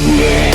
Hey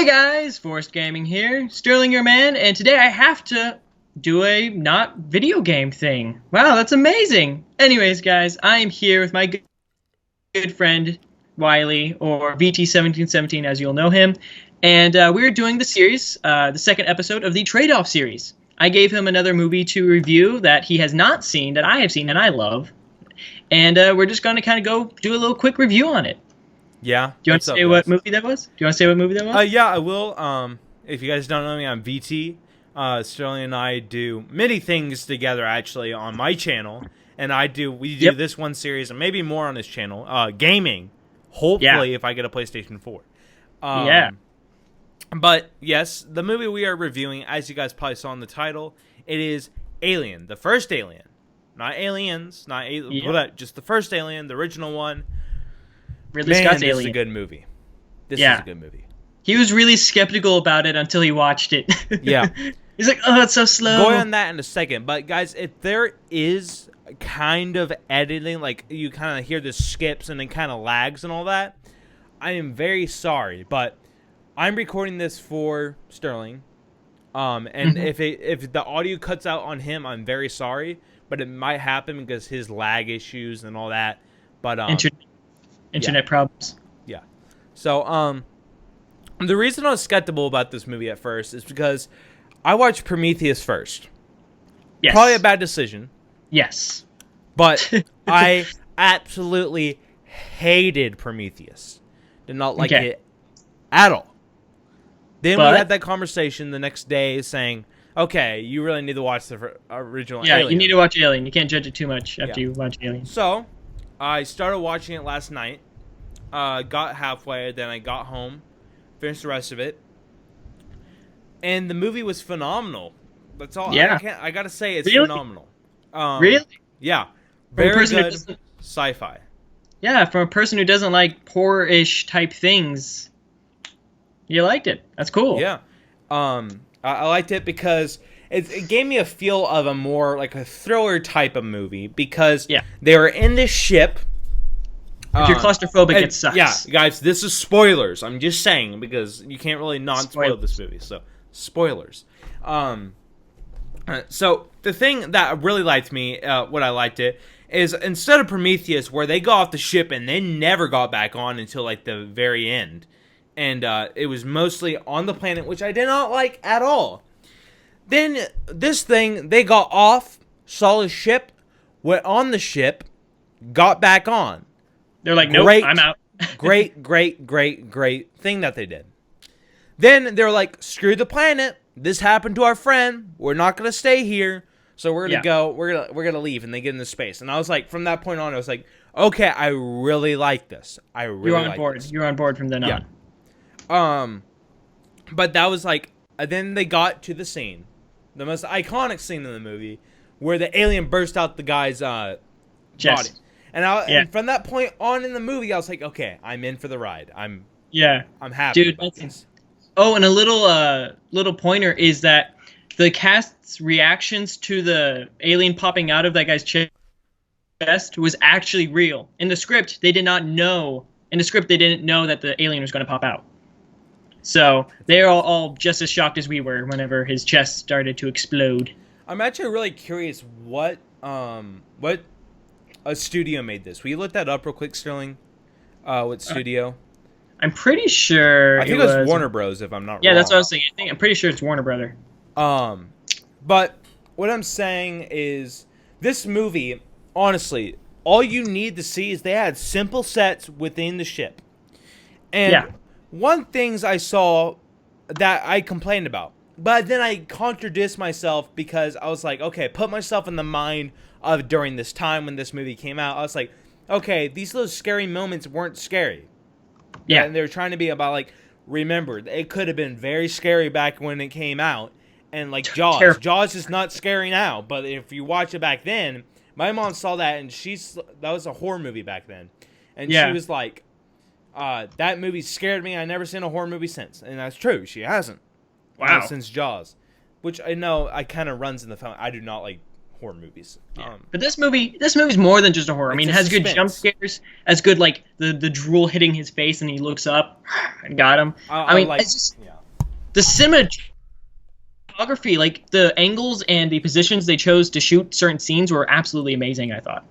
guys, Forced Gaming here, Sterling your man, and today I have to do a not video game thing. Wow, that's amazing! Anyways guys, I am here with my good friend Wiley, or VT1717 as you'll know him, and we're doing the series, the second episode of the Trade-Off series. I gave him another movie to review that he has not seen, that I have seen and I love, and we're just going to kind of go do a little quick review on it. Yeah. Do you want to say what movie that was? Yeah, I will. If you guys don't know me, I'm VT. Sterling and I do many things together, actually, on my channel. And we do this one series, and maybe more on his channel. Gaming. Hopefully, if I get a PlayStation 4. But, yes, the movie we are reviewing, as you guys probably saw in the title, it is Alien. The first Alien. Not Aliens. Just the first Alien, the original one. Ridley Scotts This Alien. is a good movie. This is a good movie. He was really skeptical about it until he watched it. Yeah. He's like, oh, it's so slow. Going on that in a second. But, guys, if there is kind of editing, like you kind of hear the skips and then kind of lags and all that, I am very sorry. But I'm recording this for Sterling. And if the audio cuts out on him, I'm very sorry. But it might happen because his lag issues and all that. But Internet problems. Yeah. So, the reason I was skeptical about this movie at first is because I watched Prometheus first. Yes. Probably a bad decision. Yes. But I absolutely hated Prometheus. Did not like it at all. Then we had that conversation the next day saying, okay, you really need to watch the original Alien. Yeah, you need to watch Alien. You can't judge it too much after you watch Alien. So, I started watching it last night. Got halfway, then I got home, finished the rest of it, and the movie was phenomenal. That's all. Yeah. I gotta say, it's phenomenal. Really? Yeah. Very good sci-fi. Yeah, from a person who doesn't like horror-ish type things, you liked it. That's cool. Yeah. I liked it because it gave me a feel of a more like a thriller type of movie because they were in this ship. If you're claustrophobic, it sucks. Yeah, guys, this is spoilers. I'm just saying because you can't really non-spoil this movie. So, spoilers. So, the thing that really liked me, what I liked it, is instead of Prometheus, where they got off the ship and they never got back on until like the very end. And it was mostly on the planet, which I did not like at all. Then, this thing, they got off, saw the ship, went on the ship, got back on. They're like, nope, I'm out. great thing that they did. Then they're like, screw the planet. This happened to our friend. We're not going to stay here. So we're going to go. We're going to leave. And they get into space. And I was like, from that point on, I was like, okay, I really like this. You're on board. You're on board from then on. But that was like, then they got to the scene. The most iconic scene in the movie where the alien burst out the guy's body. And from that point on in the movie, I was like, okay, I'm in for the ride. I'm happy. Dude, and a little pointer is that the cast's reactions to the alien popping out of that guy's chest was actually real. In the script, they didn't know that the alien was going to pop out. So they're all just as shocked as we were whenever his chest started to explode. I'm actually really curious what a studio made this. Will you look that up real quick, Sterling? What studio? I'm pretty sure I think it was Warner Bros. If I'm not wrong. Yeah, that's what I was thinking. I'm pretty sure it's Warner Brother. But what I'm saying is this movie, honestly, all you need to see is they had simple sets within the ship. And one things I saw that I complained about, but then I contradict myself because I was like, okay, put myself in the mind of during this time when this movie came out. I was like, okay, these little scary moments weren't scary. Yeah. And they were trying to be about, like, remember, it could have been very scary back when it came out. And, like, Jaws. Terrible. Jaws is not scary now. But if you watch it back then, my mom saw that, and that was a horror movie back then. And she was like, that movie scared me. I've never seen a horror movie since. And that's true. She hasn't. Wow. Since Jaws. Which I know I kind of runs in the family. I do not like horror movies. Yeah. But this movie's more than just a horror. I mean, it has good jump scares, as good like the drool hitting his face and he looks up and got him. I mean, it's just the cinematography, like the angles and the positions they chose to shoot certain scenes were absolutely amazing, I thought.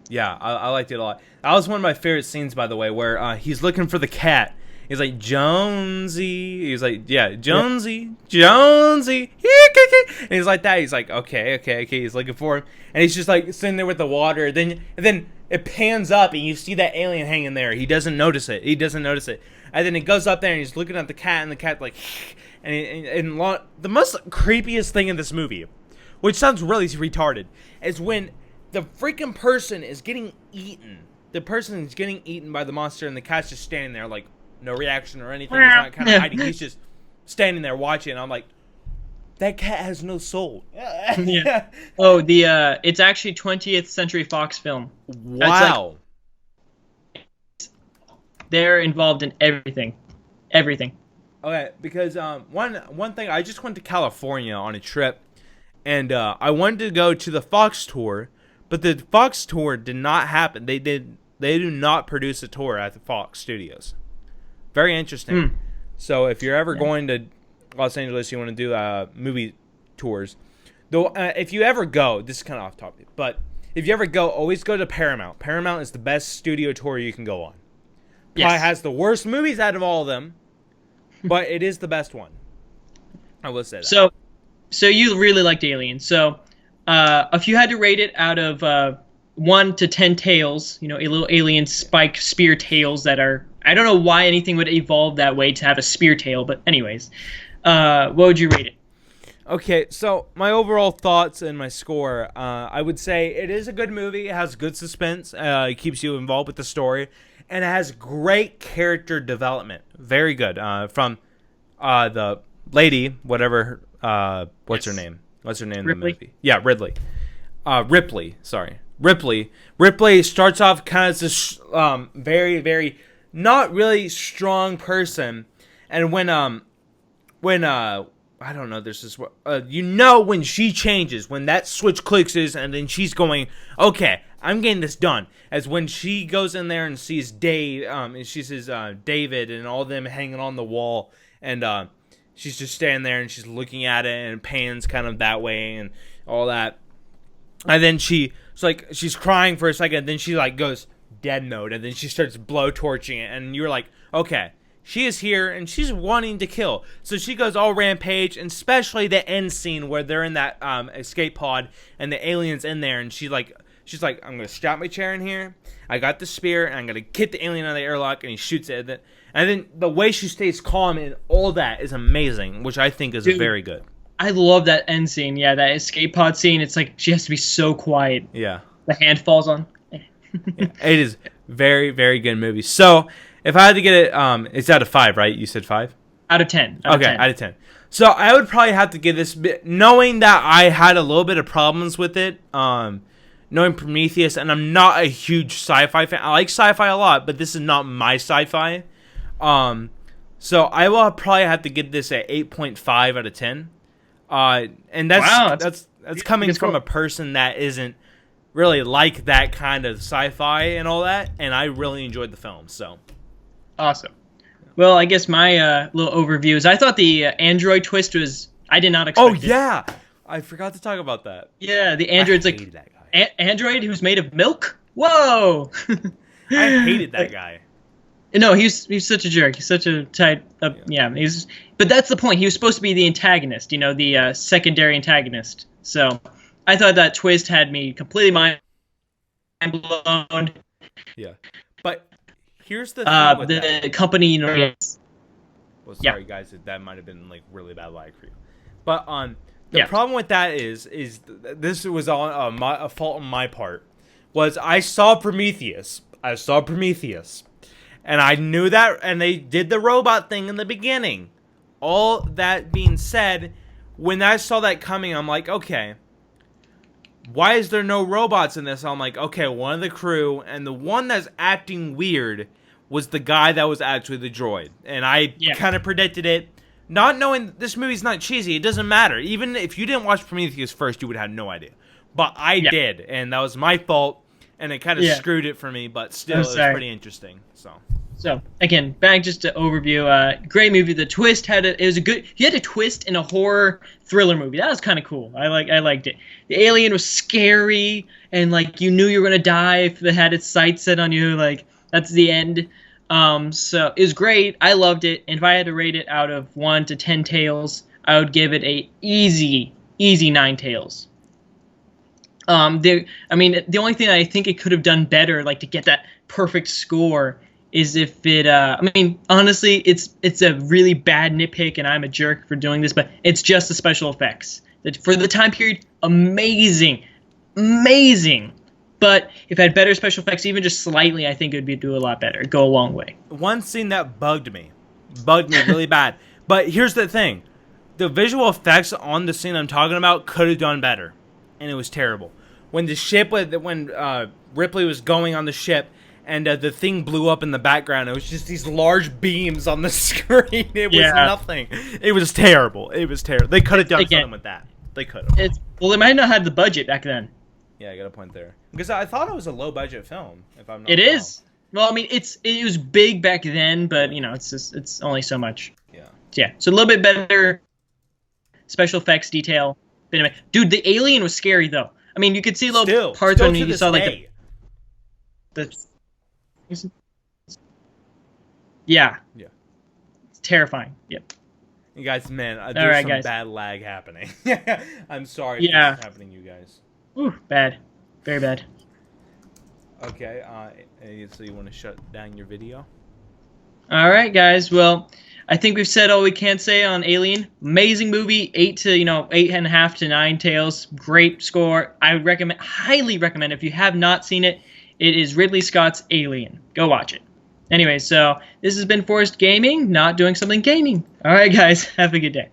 Yeah, I liked it a lot. That was one of my favorite scenes, by the way, where he's looking for the cat. He's like, Jonesy. He's like, yeah, Jonesy, Jonesy. And he's like that. He's like, okay. He's looking for him. And he's just like sitting there with the water. And then it pans up and you see that alien hanging there. He doesn't notice it. And then it goes up there and he's looking at the cat. And the cat like, and the most creepiest thing in this movie, which sounds really retarded, is when the freaking person is getting eaten. The person is getting eaten by the monster and the cat's just standing there like, no reaction or anything. He's not kind of hiding. He's just standing there watching. And I'm like, that cat has no soul. Yeah. Oh, it's actually 20th Century Fox film. Wow. They're involved in everything. Okay, because one thing, I just went to California on a trip, and I wanted to go to the Fox tour, but the Fox tour did not happen. They do not produce a tour at the Fox Studios. Very interesting. So if you're ever going to Los Angeles, you want to do movie tours. Though, if you ever go, this is kind of off topic, but if you ever go, always go to Paramount. Paramount is the best studio tour you can go on. Probably has the worst movies out of all of them, but it is the best one. I will say that. So you really liked Alien. So if you had to rate it out of 1 to 10 tails, a little alien spike spear tails that are, I don't know why anything would evolve that way to have a spear tail, but anyways, what would you rate it? Okay, so my overall thoughts and my score, I would say it is a good movie. It has good suspense. It keeps you involved with the story, and it has great character development. Very good. From the lady, whatever, what's her name? What's her name in the movie? Yeah, Ridley. Ripley, sorry. Ripley starts off kind of as this very, very not really strong person, and when I don't know, there's this when she changes, when that switch clicks and then she's going, okay, I'm getting this done. As when she goes in there and sees Dave, and she sees David and all them hanging on the wall, and she's just standing there and she's looking at it and it pans kind of that way and all that. And then she's crying for a second, then she like goes dead mode, and then she starts blowtorching it, and you're like, okay, she is here and she's wanting to kill. So she goes all rampage, and especially the end scene where they're in that escape pod and the alien's in there, and she's like, I'm gonna strap my chair in here. I got the spear, and I'm gonna get the alien out of the airlock, and he shoots it. And then the way she stays calm and all that is amazing, which I think is very good. I love that end scene. Yeah, that escape pod scene. It's like she has to be so quiet. Yeah. The hand falls on. Yeah, it is very, very good movie. So if I had to get it, it's out of 5, right? You said 5? Out of 10. Out of 10. So I would probably have to give this, knowing that I had a little bit of problems with it, knowing Prometheus, and I'm not a huge sci-fi fan. I like sci-fi a lot, but this is not my sci-fi. So I will probably have to give this at 8.5 out of 10. And that's coming from a person that isn't really like that kind of sci-fi and all that, and I really enjoyed the film. So awesome. Well, I guess my little overview is I thought the android twist was, I did not expect it. Oh yeah, I forgot to talk about that. Yeah, the android's like that guy. Android who's made of milk. Whoa. I hated that guy. No, he's such a jerk. He's such a tight. Yeah, but that's the point. He was supposed to be the antagonist. The secondary antagonist. So I thought that twist had me completely mind blown. Yeah, but here's the thing with the company. Well, sorry guys, that might have been like really bad lag for you. But the problem with that is this was on a fault on my part. Was I saw Prometheus, and I knew that, and they did the robot thing in the beginning. All that being said, when I saw that coming, I'm like, okay, why is there no robots in this? I'm like, okay, one of the crew, and the one that's acting weird was the guy that was actually the droid. And I kind of predicted it, not knowing this movie's not cheesy. It doesn't matter. Even if you didn't watch Prometheus first, you would have no idea. but I did, and that was my fault, and it kind of screwed it for me. But still, it was pretty interesting. So again, back just to overview. Great movie. The twist had it was a good. You had a twist in a horror thriller movie. That was kind of cool. I liked it. The alien was scary, and like you knew you were gonna die if it had its sights set on you. Like that's the end. So it was great. I loved it. And if I had to rate it out of 1 to 10 tails, I would give it a easy 9 tails. I mean, the only thing I think it could have done better, like to get that perfect score, is if it. I mean, honestly, it's a really bad nitpick, and I'm a jerk for doing this, but it's just the special effects. For the time period, amazing. But if it had better special effects, even just slightly, I think it would do a lot better. It'd go a long way. One scene that bugged me really bad. But here's the thing. The visual effects on the scene I'm talking about could have done better. And it was terrible. When Ripley was going on the ship and the thing blew up in the background, it was just these large beams on the screen. It was nothing. It was terrible. They could have done something with that. They could have. Well, they might not have the budget back then. Yeah, I got a point there. Because I thought it was a low-budget film, if I'm not wrong. It is. Well, I mean, it was big back then, but, you know, it's only so much. Yeah. So a little bit better special effects detail. Dude, the alien was scary, though. I mean, you could see little parts when you saw, like, the... Yeah. It's terrifying. Yep. You guys, man, there's some bad lag happening. I'm sorry if this is happening, you guys. Ooh, bad. Very bad. Okay, so you want to shut down your video? All right, guys. Well, I think we've said all we can say on Alien. Amazing movie. 8.5 to 9 tails. Great score. I highly recommend. If you have not seen it, it is Ridley Scott's Alien. Go watch it. Anyway, so this has been Forrest Gaming, not doing something gaming. All right, guys. Have a good day.